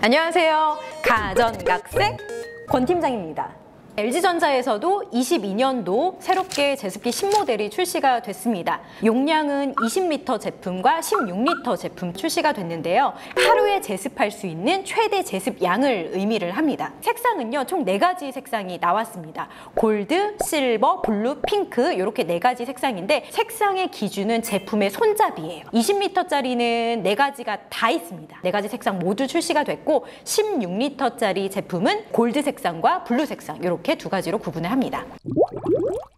안녕하세요. 가전각색 권 팀장입니다. LG전자에서도 22년도 새롭게 제습기 신모델이 출시가 됐습니다. 용량은 20L 제품과 16L 제품 출시가 됐는데요. 하루에 제습할 수 있는 최대 제습량을 의미를 합니다. 색상은요, 총 4가지 색상이 나왔습니다. 골드, 실버, 블루, 핑크 이렇게 4가지 색상인데 색상의 기준은 제품의 손잡이에요. 20L짜리는 4가지가 다 있습니다. 4가지 색상 모두 출시가 됐고 16L짜리 제품은 골드 색상과 블루 색상 이렇게 2가지로 구분을 합니다.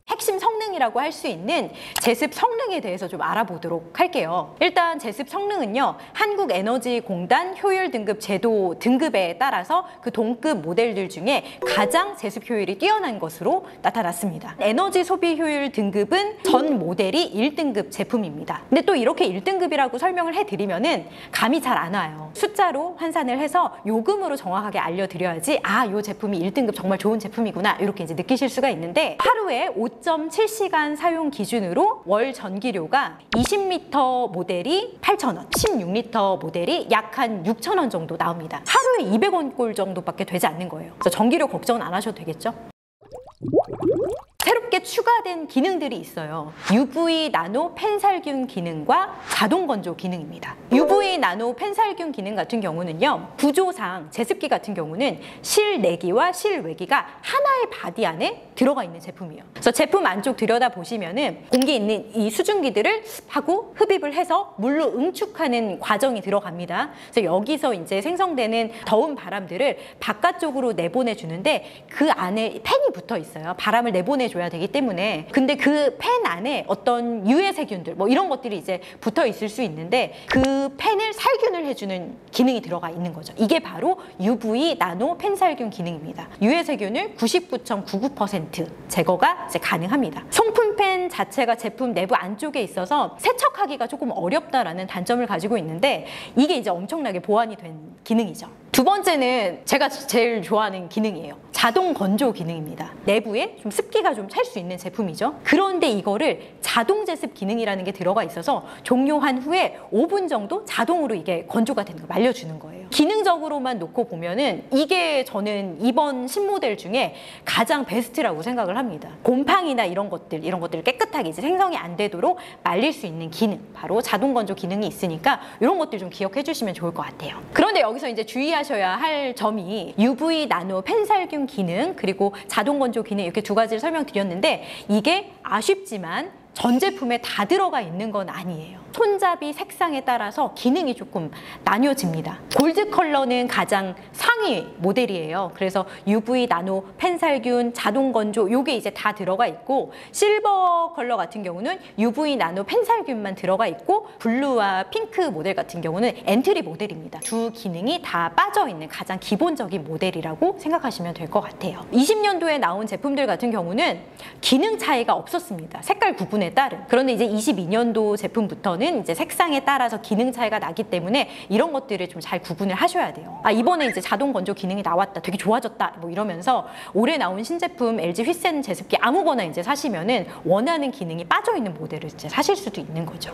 핵심 성능이라고 할 수 있는 제습 성능에 대해서 좀 알아보도록 할게요. 일단 제습 성능은요, 한국에너지공단 효율 등급 제도 등급에 따라서 그 동급 모델들 중에 가장 제습 효율이 뛰어난 것으로 나타났습니다. 에너지 소비 효율 등급은 전 모델이 1등급 제품입니다. 근데 또 이렇게 1등급이라고 설명을 해드리면은 감이 잘 안 와요. 숫자로 환산을 해서 요금으로 정확하게 알려드려야지 요 제품이 1등급 정말 좋은 제품이구나 이렇게 이제 느끼실 수가 있는데, 하루에 5.7시간 사용 기준으로 월 전기료가 20L 모델이 8,000원, 16L 모델이 약 한 6,000원 정도 나옵니다. 하루에 200원 꼴 정도밖에 되지 않는 거예요. 그래서 전기료 걱정은 안 하셔도 되겠죠? 새롭게 추가된 기능들이 있어요. UV 나노 펜살균 기능과 자동 건조 기능입니다. UV 나노 펜살균 기능 같은 경우는요, 구조상 제습기 같은 경우는 실내기와 실외기가 하나의 바디 안에 들어가 있는 제품이에요. 그래서 제품 안쪽 들여다보시면은 공기 있는 이 수증기들을 하고 흡입을 해서 물로 응축하는 과정이 들어갑니다. 그래서 여기서 이제 생성되는 더운 바람들을 바깥쪽으로 내보내주는데 그 안에 팬이 붙어 있어요. 바람을 내보내줘야 되기 때문에. 근데 그 팬 안에 어떤 유해 세균들 뭐 이런 것들이 이제 붙어 있을 수 있는데 그 팬을 살균을 해주는 기능이 들어가 있는 거죠. 이게 바로 UV 나노 펜살균 기능입니다. 유해 세균을 99.99% 제거가 이제 가능합니다. 송풍 팬 자체가 제품 내부 안쪽에 있어서 세척하기가 조금 어렵다라는 단점을 가지고 있는데 이게 이제 엄청나게 보완이 된 기능이죠. 두 번째는 제가 제일 좋아하는 기능이에요. 자동 건조 기능입니다. 내부에 좀 습기가 좀 찰 수 있는 제품이죠. 그런데 이거를 자동 제습 기능이라는 게 들어가 있어서 종료한 후에 5분 정도 자동으로 이게 건조가 되는 거 말려주는 거예요. 기능적으로만 놓고 보면은 이게 저는 이번 신모델 중에 가장 베스트라고 생각을 합니다. 곰팡이나 이런 것들 깨끗하게 이제 생성이 안 되도록 말릴 수 있는 기능, 바로 자동 건조 기능이 있으니까 이런 것들 좀 기억해 주시면 좋을 것 같아요. 그런데 여기서 이제 주의하셔야 할 점이 UV 나노 펜살균 기능 그리고 자동 건조 기능 이렇게 2가지를 설명드렸는데 이게 아쉽지만 전 제품에 다 들어가 있는 건 아니에요. 손잡이 색상에 따라서 기능이 조금 나뉘어집니다. 골드 컬러는 가장 상위 모델이에요. 그래서 UV 나노 펜살균, 자동 건조 요게 이제 다 들어가 있고, 실버 컬러 같은 경우는 UV 나노 펜살균만 들어가 있고, 블루와 핑크 모델 같은 경우는 엔트리 모델입니다. 두 기능이 다 빠져있는 가장 기본적인 모델이라고 생각하시면 될 것 같아요. 20년도에 나온 제품들 같은 경우는 기능 차이가 없었습니다. 색깔 구분에 따른. 그런데 이제 22년도 제품부터는 이제 색상에 따라서 기능 차이가 나기 때문에 이런 것들을 좀 잘 구분을 하셔야 돼요. 이번에 이제 자동 건조 기능이 나왔다, 되게 좋아졌다 뭐 이러면서 올해 나온 신제품 LG 휘센 제습기 아무거나 이제 사시면은 원하는 기능이 빠져있는 모델을 이제 사실 수도 있는 거죠.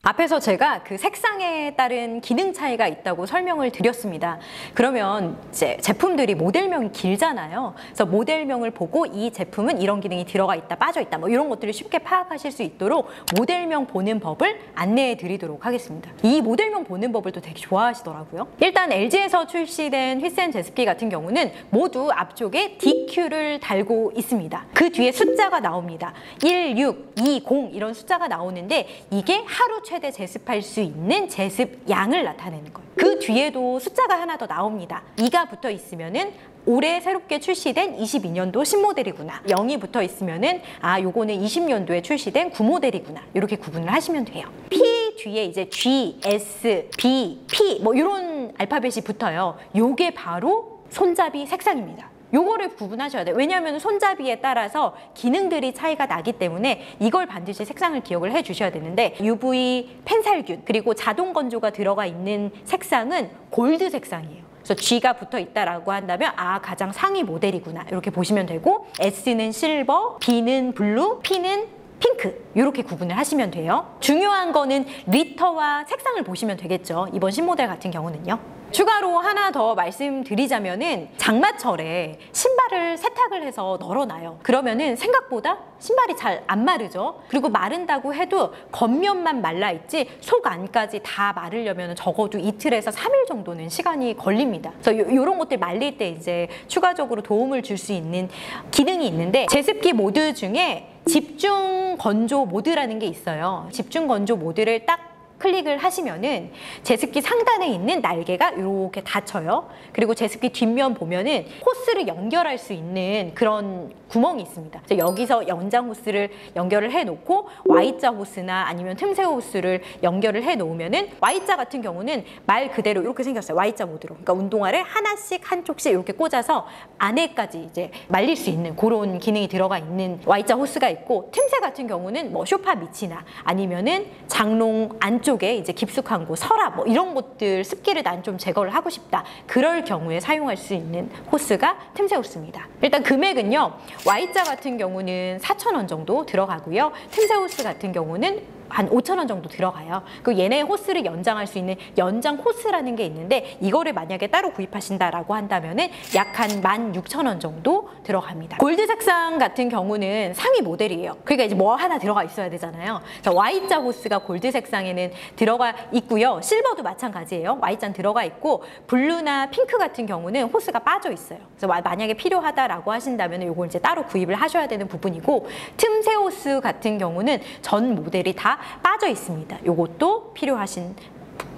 앞에서 제가 그 색상에 따른 기능 차이가 있다고 설명을 드렸습니다. 그러면 이제 제품들이 모델명이 길잖아요. 그래서 모델명을 보고 이 제품은 이런 기능이 들어가 있다, 빠져 있다 뭐 이런 것들을 쉽게 파악하실 수 있도록 모델명 보는 법을 안내해 드리도록 하겠습니다. 이 모델명 보는 법을 또 되게 좋아하시더라고요. 일단 LG에서 출시된 휘센 제습기 같은 경우는 모두 앞쪽에 DQ를 달고 있습니다. 그 뒤에 숫자가 나옵니다. 1620 이런 숫자가 나오는데 이게 하루 최대 제습할 수 있는 제습량을 나타내는 거예요. 그 뒤에도 숫자가 하나 더 나옵니다. 2가 붙어 있으면은 올해 새롭게 출시된 22년도 신모델이구나. 0이 붙어 있으면은 요거는 20년도에 출시된 9모델이구나. 이렇게 구분을 하시면 돼요. P 뒤에 이제 G, S, B, P 뭐 이런 알파벳이 붙어요. 요게 바로 손잡이 색상입니다. 요거를 구분하셔야 돼요. 왜냐하면 손잡이에 따라서 기능들이 차이가 나기 때문에 이걸 반드시 색상을 기억을 해 주셔야 되는데, UV 펜살균 그리고 자동 건조가 들어가 있는 색상은 골드 색상이에요. 그래서 G가 붙어 있다라고 한다면 가장 상위 모델이구나 이렇게 보시면 되고, S는 실버, B는 블루, P는 핑크 이렇게 구분을 하시면 돼요. 중요한 거는 리터와 색상을 보시면 되겠죠. 이번 신모델 같은 경우는요. 추가로 하나 더 말씀드리자면은 장마철에 신발을 세탁을 해서 널어놔요. 그러면은 생각보다 신발이 잘 안 마르죠. 그리고 마른다고 해도 겉면만 말라있지 속 안까지 다 마르려면 적어도 이틀에서 3일 정도는 시간이 걸립니다. 그래서 이런 것들 말릴 때 이제 추가적으로 도움을 줄 수 있는 기능이 있는데, 제습기 모드 중에 집중 건조 모드라는 게 있어요. 집중 건조 모드를 딱 클릭을 하시면은 제습기 상단에 있는 날개가 이렇게 닫혀요. 그리고 제습기 뒷면 보면은 호스를 연결할 수 있는 그런 구멍이 있습니다. 여기서 연장 호스를 연결을 해 놓고 Y자 호스나 아니면 틈새 호스를 연결을 해 놓으면은 Y자 같은 경우는 말 그대로 이렇게 생겼어요. Y자 모드로. 그러니까 운동화를 하나씩 한쪽씩 이렇게 꽂아서 안에까지 이제 말릴 수 있는 그런 기능이 들어가 있는 Y자 호스가 있고, 틈새 같은 경우는 뭐 소파 밑이나 아니면은 장롱 안쪽에 이제 깊숙한 곳, 서랍 뭐 이런 곳들 습기를 난 좀 제거를 하고 싶다. 그럴 경우에 사용할 수 있는 호스가 틈새 호스입니다. 일단 금액은요. Y자 같은 경우는 4,000원 정도 들어가고요. 틈새 호스 같은 경우는 한 5,000원 정도 들어가요. 그리고 얘네 호스를 연장할 수 있는 연장 호스라는 게 있는데, 이거를 만약에 따로 구입하신다라고 한다면은 약 한 16,000원 정도 들어갑니다. 골드 색상 같은 경우는 상위 모델이에요. 그러니까 이제 뭐 하나 들어가 있어야 되잖아요. 그래서 Y자 호스가 골드 색상에는 들어가 있고요. 실버도 마찬가지예요. Y자는 들어가 있고, 블루나 핑크 같은 경우는 호스가 빠져 있어요. 그래서 만약에 필요하다라고 하신다면 이걸 이제 따로 구입을 하셔야 되는 부분이고, 틈새 호스 같은 경우는 전 모델이 다 빠져 있습니다. 이것도 필요하신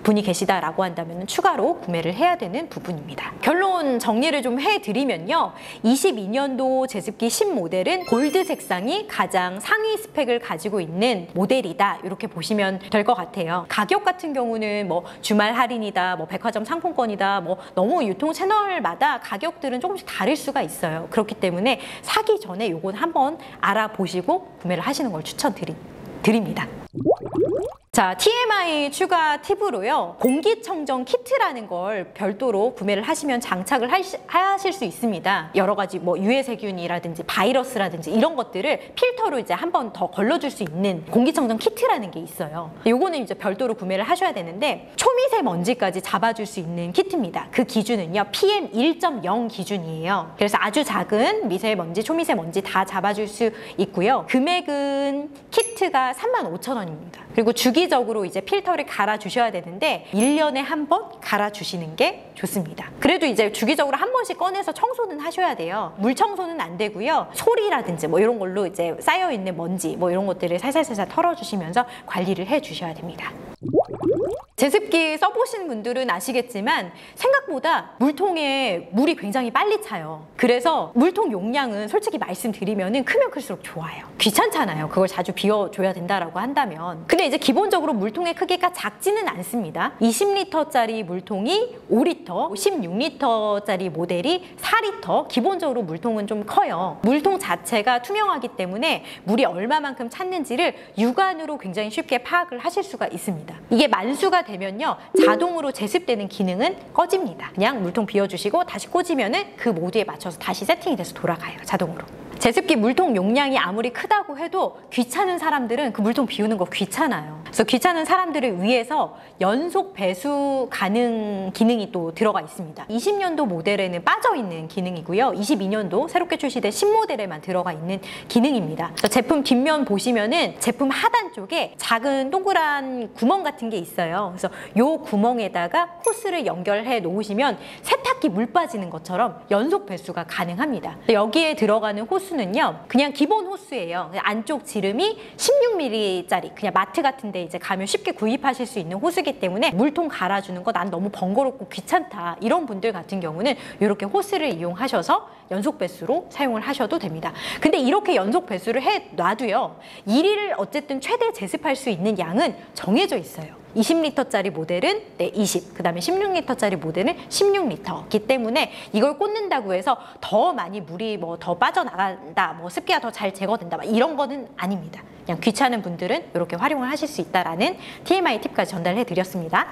분이 계시다라고 한다면 추가로 구매를 해야 되는 부분입니다. 결론 정리를 좀 해드리면요. 22년도 제습기 신모델은 골드 색상이 가장 상위 스펙을 가지고 있는 모델이다. 이렇게 보시면 될 것 같아요. 가격 같은 경우는 뭐 주말 할인이다, 뭐 백화점 상품권이다, 뭐 너무 유통 채널마다 가격들은 조금씩 다를 수가 있어요. 그렇기 때문에 사기 전에 이건 한번 알아보시고 구매를 하시는 걸 추천드립니다. 자, TMI 추가 팁으로요. 공기청정 키트라는 걸 별도로 구매를 하시면 장착을 하실 수 있습니다. 여러 가지 뭐 유해세균이라든지 바이러스라든지 이런 것들을 필터로 이제 한 번 더 걸러줄 수 있는 공기청정 키트라는 게 있어요. 요거는 이제 별도로 구매를 하셔야 되는데, 초미세먼지까지 잡아줄 수 있는 키트입니다. 그 기준은요, PM 1.0 기준이에요. 그래서 아주 작은 미세먼지, 초미세먼지 다 잡아줄 수 있고요. 금액은 키트가 35,000원입니다. 그리고 주기적으로 이제 필터를 갈아주셔야 되는데 1년에 한 번 갈아주시는 게 좋습니다. 그래도 이제 주기적으로 한 번씩 꺼내서 청소는 하셔야 돼요. 물 청소는 안 되고요. 소리라든지 뭐 이런 걸로 이제 쌓여있는 먼지 뭐 이런 것들을 살살살살 털어주시면서 관리를 해주셔야 됩니다. 제습기 써보신 분들은 아시겠지만 생각보다 물통에 물이 굉장히 빨리 차요. 그래서 물통 용량은 솔직히 말씀드리면 크면 클수록 좋아요. 귀찮잖아요. 그걸 자주 비워줘야 된다라고 한다면. 근데 이제 기본적으로 물통의 크기가 작지는 않습니다. 20리터짜리 물통이 5리터, 16리터짜리 모델이 4리터, 기본적으로 물통은 좀 커요. 물통 자체가 투명하기 때문에 물이 얼마만큼 찼는지를 육안으로 굉장히 쉽게 파악을 하실 수가 있습니다. 이게 만수가 되면요, 자동으로 제습되는 기능은 꺼집니다. 그냥 물통 비워주시고 다시 꽂으면은 그 모드에 맞춰서 다시 세팅이 돼서 돌아가요, 자동으로. 제습기 물통 용량이 아무리 크다고 해도 귀찮은 사람들은 그 물통 비우는 거 귀찮아요. 그래서 귀찮은 사람들을 위해서 연속 배수 가능 기능이 또 들어가 있습니다. 20년도 모델에는 빠져있는 기능이고요. 22년도 새롭게 출시된 신모델에만 들어가 있는 기능입니다. 제품 뒷면 보시면은 제품 하단 쪽에 작은 동그란 구멍 같은 게 있어요. 그래서 이 구멍에다가 호스를 연결해 놓으시면 세탁기 물 빠지는 것처럼 연속 배수가 가능합니다. 여기에 들어가는 호스는요, 그냥 기본 호스예요. 안쪽 지름이 16mm짜리 그냥 마트 같은 데 이제 가면 쉽게 구입하실 수 있는 호스이기 때문에 물통 갈아주는 거 난 너무 번거롭고 귀찮다 이런 분들 같은 경우는 이렇게 호스를 이용하셔서 연속 배수로 사용을 하셔도 됩니다. 근데 이렇게 연속 배수를 해 놔도요, 1일 어쨌든 최대 제습할 수 있는 양은 정해져 있어요. 20리터짜리 모델은 20, 그 다음에 16리터짜리 모델은 16리터이기 때문에 이걸 꽂는다고 해서 더 많이 물이 뭐 더 빠져나간다, 뭐 습기가 더 잘 제거된다, 이런 거는 아닙니다. 그냥 귀찮은 분들은 이렇게 활용을 하실 수 있다라는 TMI 팁까지 전달해 드렸습니다.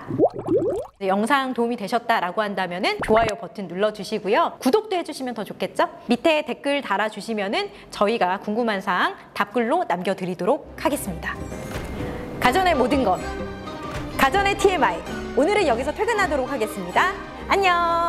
영상 도움이 되셨다라고 한다면은 좋아요 버튼 눌러주시고요. 구독도 해주시면 더 좋겠죠? 밑에 댓글 달아주시면은 저희가 궁금한 사항 답글로 남겨드리도록 하겠습니다. 가전의 모든 것, 가전의 TMI. 오늘은 여기서 퇴근하도록 하겠습니다. 안녕.